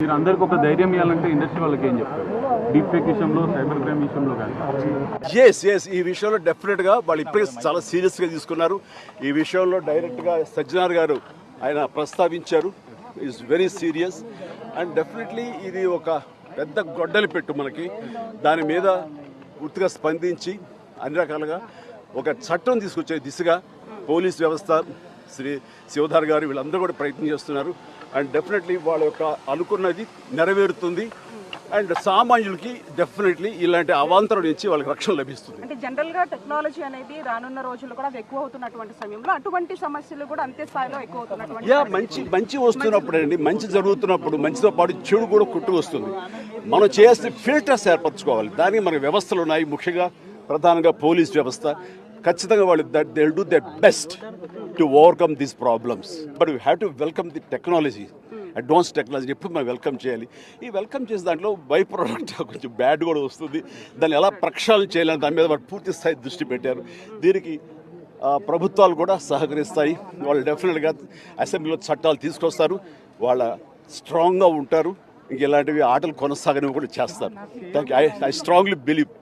మీరు అందరికి ఒక ధైర్యం ఇవ్వాలంటే ఇండస్ట్రీ వాళ్ళకి ఏం చెప్తారు? డీప్ ఫేక్ విషయంలో, సైబర్ క్రైమ్ విషయంలో కానీ. ఎస్ ఈ విషయంలో డెఫినెట్గా వాళ్ళు ఇప్పటికే చాలా సీరియస్గా తీసుకున్నారు. ఈ విషయంలో డైరెక్ట్గా సజ్జనార్ గారు ఆయన ప్రస్తావించారు. Is very serious and definitely ఇది ఒక పెద్ద గొడ్డలి పెట్టు మనకి. దాని మీద పూర్తిగా స్పందించి అన్ని రకాలుగా ఒక చట్టం తీసుకొచ్చే దిశగా పోలీస్ వ్యవస్థ, శ్రీ శివధార్ గారు వీళ్ళందరూ కూడా ప్రయత్నం చేస్తున్నారు. అండ్ డెఫినెట్లీ వాళ్ళ యొక్క అనుకున్నది నెరవేరుతుంది. అండ్ సామాన్యులకి డెఫినెట్లీ ఇలాంటి అవాంతరం నుంచి వాళ్ళకి రక్షణ లభిస్తుంది. అంటే జనరల్గా టెక్నాలజీ అనేది రానున్న రోజుల్లో కూడా ఎక్కువ అవుతున్నటువంటి సమయంలో అటువంటి సమస్యలు కూడా అంతే స్థాయిలో ఎక్కువ అవుతున్నటువంటి మంచి వస్తున్నప్పుడు అండి, మంచి జరుగుతున్నప్పుడు మంచితో పాటు చెడు కూడా కుట్టు వస్తుంది. మనం చేయాల్సిన ఫిల్టర్స్ ఏర్పరచుకోవాలి. దానికి మన వ్యవస్థలు ఉన్నాయి. ముఖ్యంగా ప్రధానంగా పోలీస్ వ్యవస్థ ఖచ్చితంగా వాళ్ళు they will do there best to overcome these problems. But we have to welcome the technology, advance technology ఎప్పుడు మనం వెల్కమ్ చేయాలి. ఈ వెల్కమ్ చేసే దాంట్లో బై ప్రోడక్ట్ కొంచెం బ్యాడ్ కూడా వస్తుంది. దాన్ని ఎలా ప్రక్షాళన చేయాలని దాని మీద వాళ్ళు పూర్తి స్థాయి దృష్టి పెట్టారు. దీనికి ప్రభుత్వాలు కూడా సహకరిస్తాయి. వాళ్ళు డెఫినెట్గా అసెంబ్లీలో చట్టాలు తీసుకొస్తారు. వాళ్ళ స్ట్రాంగ్గా ఉంటారు. ఇంక ఇలాంటివి ఆటలు కొనసాగనివి కూడా చేస్తారు. I strongly believe.